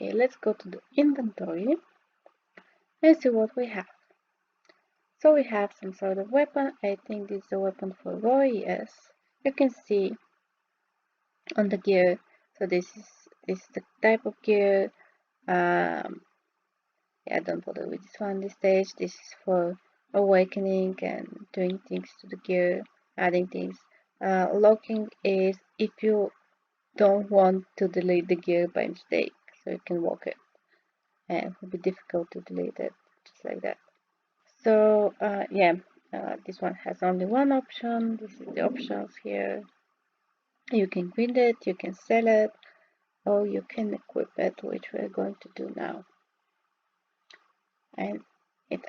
Okay, let's go to the inventory and see what we have. So we have some sort of weapon. I think this is a weapon for Roy. Yes, you can see on the gear. So this is the type of gear. Yeah, don't bother with this one this stage. This is for awakening and doing things to the gear, adding things. Locking is if you don't want to delete the gear by mistake, so you can walk it, and it will be difficult to delete it just like that. So yeah, this one has only one option. This is the options here. You can grind it, you can sell it, or you can equip it, which we're going to do now. And it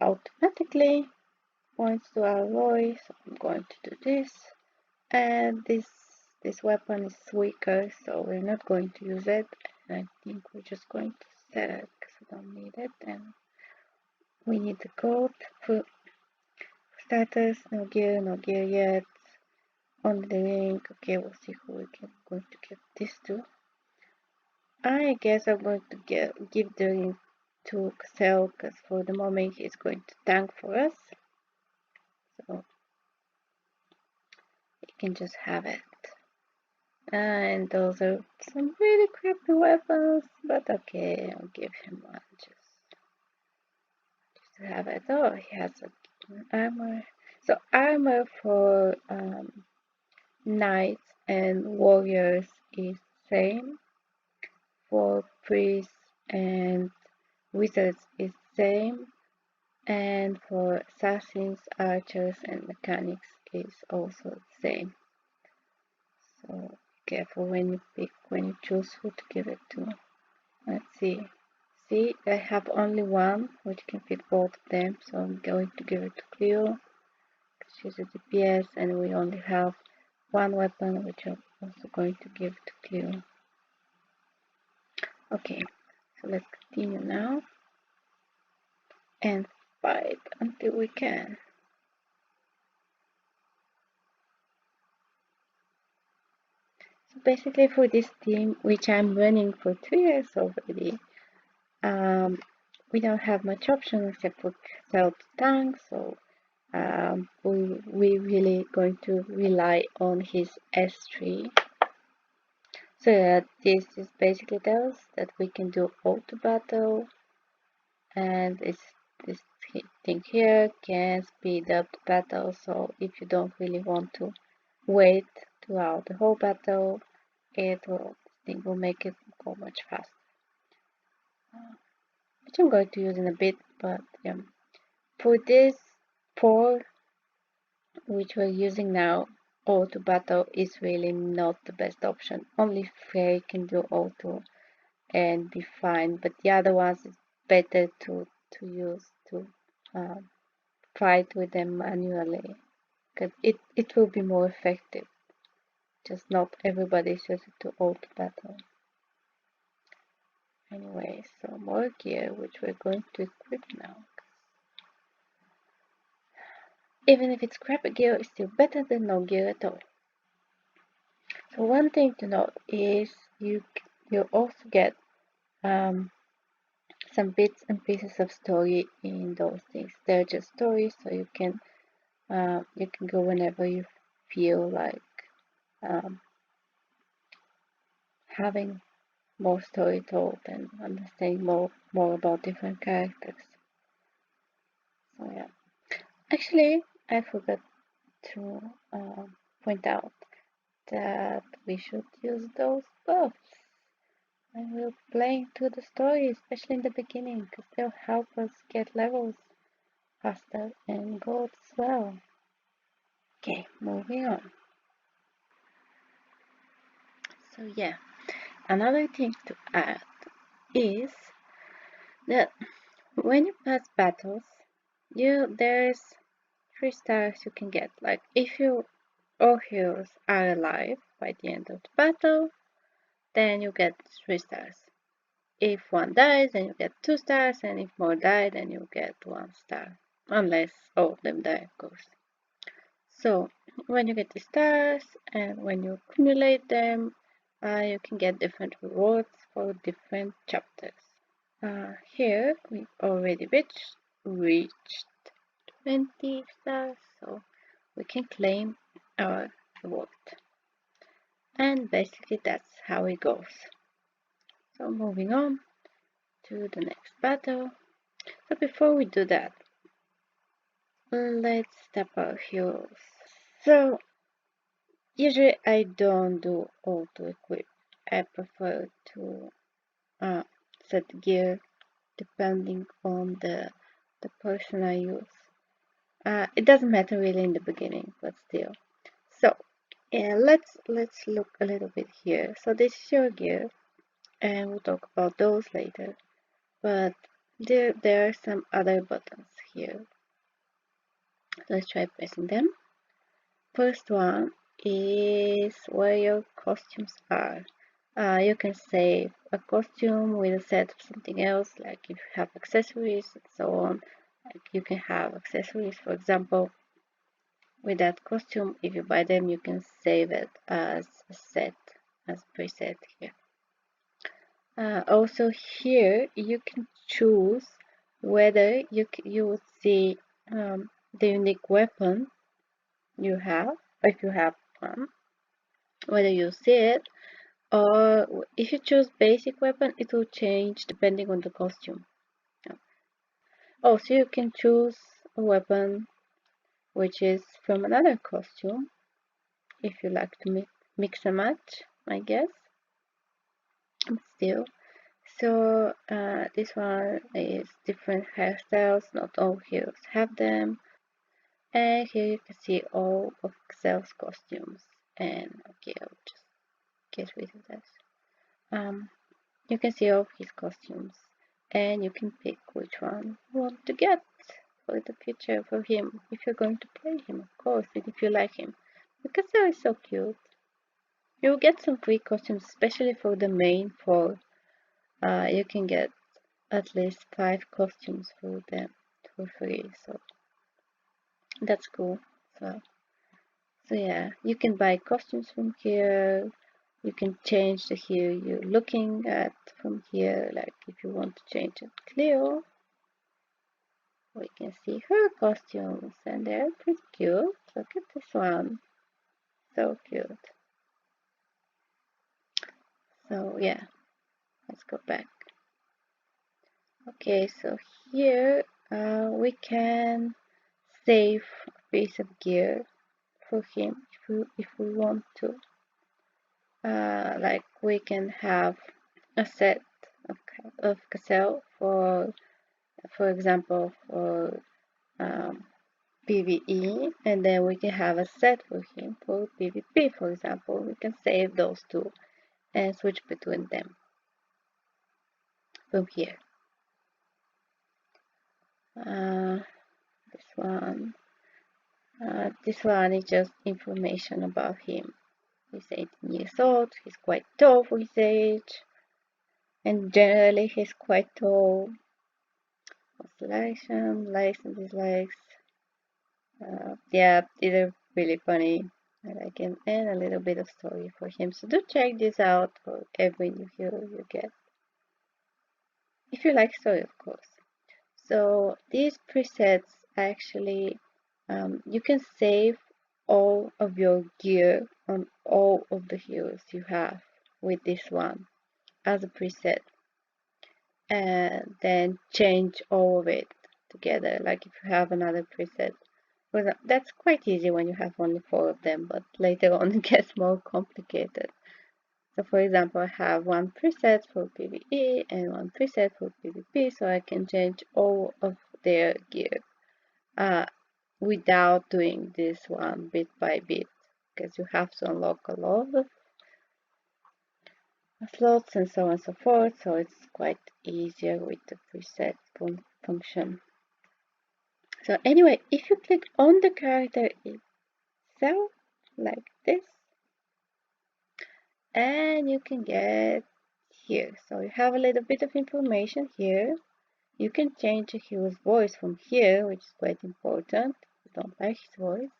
automatically points to our Roy, so I'm going to do this. And this weapon is weaker, so we're not going to use it. And I think we're just going to set it because we don't need it. And we need the code for starters. No gear yet. Only the ring. Okay, we'll see who we can going to get this to. I guess I'm going to give the ring to Cassell because for the moment he's going to tank for us. So he can just have it. And those are some really crappy weapons, but okay, I'll give him one just to have it. Oh, he has armor. So armor for knights and warriors is same. For priests and wizards is same. And for assassins, archers, and mechanics is also the same. So careful when you choose who to give it to. Let's see. See, I have only one, which can fit both of them, so I'm going to give it to Cleo. She's a DPS, and we only have one weapon, which I'm also going to give to Cleo. Okay, so let's continue now and fight until we can. So basically for this team, which I'm running for 2 years already, we don't have much option except for self-tank, so we really going to rely on his S3. So this is basically tells that we can do auto battle, and this thing here can speed up the battle. So if you don't really want to wait throughout the whole battle, this thing will make it go much faster. Which I'm going to use in a bit, but yeah. For this 4, which we're using now, auto battle is really not the best option. Only Faye can do auto and be fine, but the other ones is better to use to fight with them manually, because it will be more effective. Just not everybody is used to auto battle. Anyway, so more gear, which we're going to equip now. Even if it's crappy gear, it's still better than no gear at all. So one thing to note is you also get some bits and pieces of story in those things. They're just stories, so you can go whenever you feel like having more story told and understanding more about different characters. So yeah, actually I forgot to point out that we should use those buffs. I will play through the story, especially in the beginning, because they'll help us get levels faster and gold as well. Okay, moving on. So yeah, another thing to add is that when you pass battles, there's 3 stars you can get. Like if all heroes are alive by the end of the battle, then you get 3 stars. If one dies, then you get 2 stars, and if more die, then you get 1 star. Unless all of them die, of course. So when you get the stars and when you accumulate them, you can get different rewards for different chapters. Here we already reached 20 stars, so we can claim our reward. And basically that's how it goes. So moving on to the next battle. So before we do that, let's step our heroes. So usually I don't do auto equip. I prefer to set gear depending on the person I use. It doesn't matter really in the beginning, but still. So let's look a little bit here. So this is your gear, and we'll talk about those later. But there are some other buttons here. Let's try pressing them. First one is where your costumes are. You can save a costume with a set of something else, like if you have accessories and so on. Like you can have accessories, for example, with that costume. If you buy them, you can save it as a set, as a preset here. Also here, you can choose whether you would see the unique weapon you have, if you have one, whether you see it, or if you choose basic weapon, it will change depending on the costume. Oh, so you can choose a weapon which is from another costume, if you like to mix and match, I guess. Still, so this one is different hairstyles, not all heroes have them. And here you can see all of Excel's costumes. And okay, I'll just get rid of this. You can see all of his costumes, and you can pick which one you want to get for the future for him, if you're going to play him, of course, and if you like him, because they are so cute. You'll get some free costumes, especially for the main 4. You can get at least 5 costumes for them for free, so that's cool. So yeah, you can buy costumes from here. You can change the hero you're looking at from here, like if you want to change it Cleo, we can see her costumes, and they're pretty cute. Look at this one, so cute. So yeah, let's go back. Okay, so here we can save a piece of gear for him if we want to. Like we can have a set of Cassell for example, for PvE, and then we can have a set for him for PvP, for example. We can save those two and switch between them from here. This one is just information about him. He's 18 years old, he's quite tall for his age, and generally he's quite tall. Selection, likes and dislikes. Yeah, these are really funny. I like him, and a little bit of story for him. So do check this out for every new hero you get. If you like story, of course. So these presets actually, you can save all of your gear on all of the heroes you have with this one as a preset, and then change all of it together. Like if you have another preset, that's quite easy when you have only 4 of them, but later on it gets more complicated. So for example, I have one preset for PvE and one preset for PvP, so I can change all of their gear without doing this one bit by bit, because you have to unlock a lot of slots and so on and so forth, so it's quite easier with the preset function. So anyway, if you click on the character itself, like this, and you can get here. So you have a little bit of information here. You can change the hero's voice from here, which is quite important. You don't like his voice.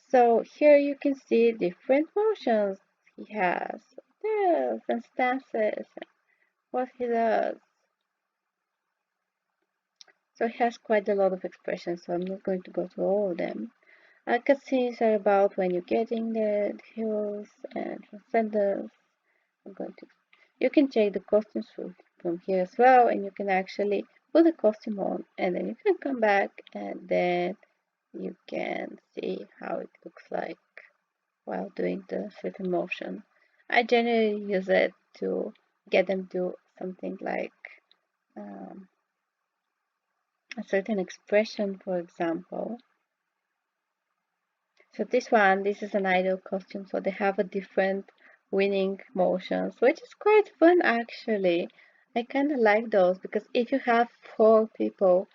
So here you can see different motions he has. skills and stances, what he does. So he has quite a lot of expressions, so I'm not going to go through all of them. Cutscenes are about when you're getting the heroes and transcenders. I'm going to. You can check the costumes from here as well, and you can actually put the costume on, and then you can come back, and then you can see how it looks like while doing the certain motion. I generally use it to get them to something like um, a certain expression, for example. So this is an idol costume, so they have a different winning motions, which is quite fun actually. I kind of like those because if you have four people,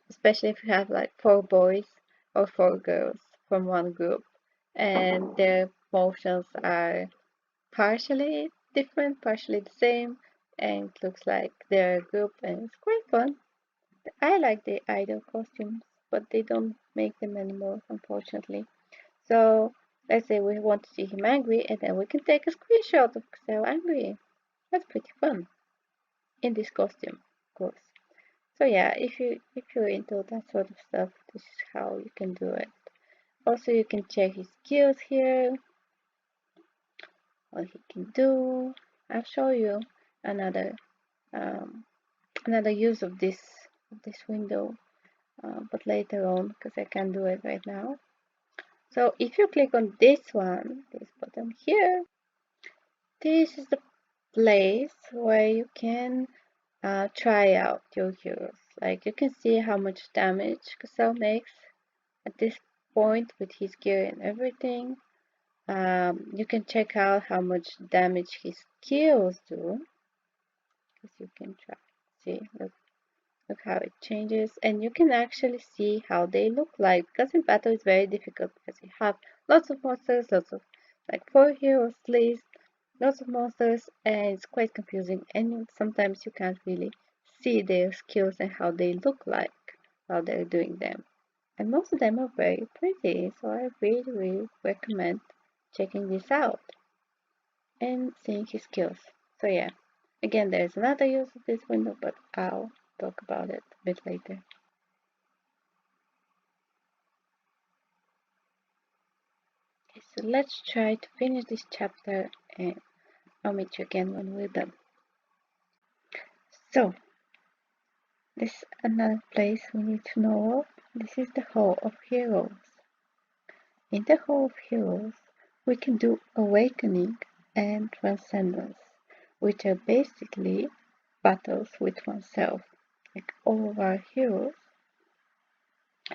especially if you have like four boys or four girls from one group, and their motions are partially different, partially the same, and it looks like they're a group, and it's quite fun. I like the idol costumes, but they don't make them anymore, unfortunately. So let's say we want to see him angry, and then we can take a screenshot of Xel angry. That's pretty fun in this costume, of course. So yeah, if you're into that sort of stuff, this is how you can do it. Also, you can check his skills here, what he can do. I'll show you another um, another use of this window, but later on because I can't do it right now. So if you click on this one, this button here, this is the place where you can try out your heroes. Like you can see how much damage Cassell makes at this point with his gear and everything. You can check out how much damage his skills do. Because you can try. See, look how it changes. And you can actually see how they look like. Because in battle it's very difficult because you have lots of monsters, lots of like 4 heroes at least, lots of monsters, and it's quite confusing. And sometimes you can't really see their skills and how they look like while they're doing them. And most of them are very pretty, so I really recommend checking this out and seeing his skills. So yeah, again, there's another use of this window, but I'll talk about it a bit later. Okay, so let's try to finish this chapter and I'll meet you again when we're done. So, this is another place we need to know of. This is the Hall of Heroes. In the Hall of Heroes, we can do Awakening and Transcendence, which are basically battles with oneself. Like all of our heroes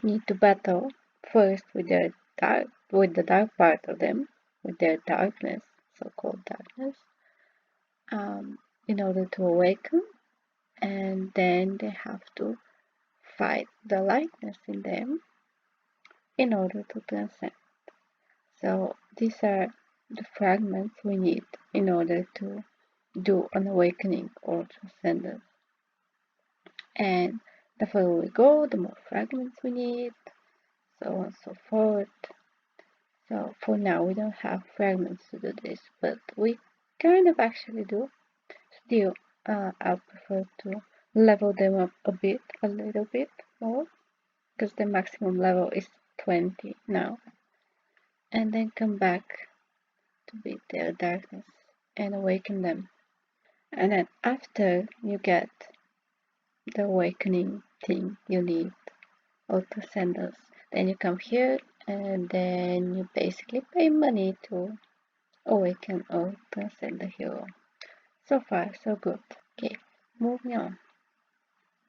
need to battle first with the dark part of them, with their darkness, so-called darkness, in order to awaken, and then they have to fight the lightness in them in order to transcend. So these are the fragments we need in order to do an awakening or transcendence. And the further we go, the more fragments we need, so on and so forth. So for now we don't have fragments to do this, but we kind of actually do. Still, I prefer to level them up a little bit more, because the maximum level is 20 now. And then come back to beat their darkness and awaken them. And then after you get the awakening thing you need, or transcendence, then you come here and then you basically pay money to awaken or transcend the hero. So far, so good. Okay, moving on.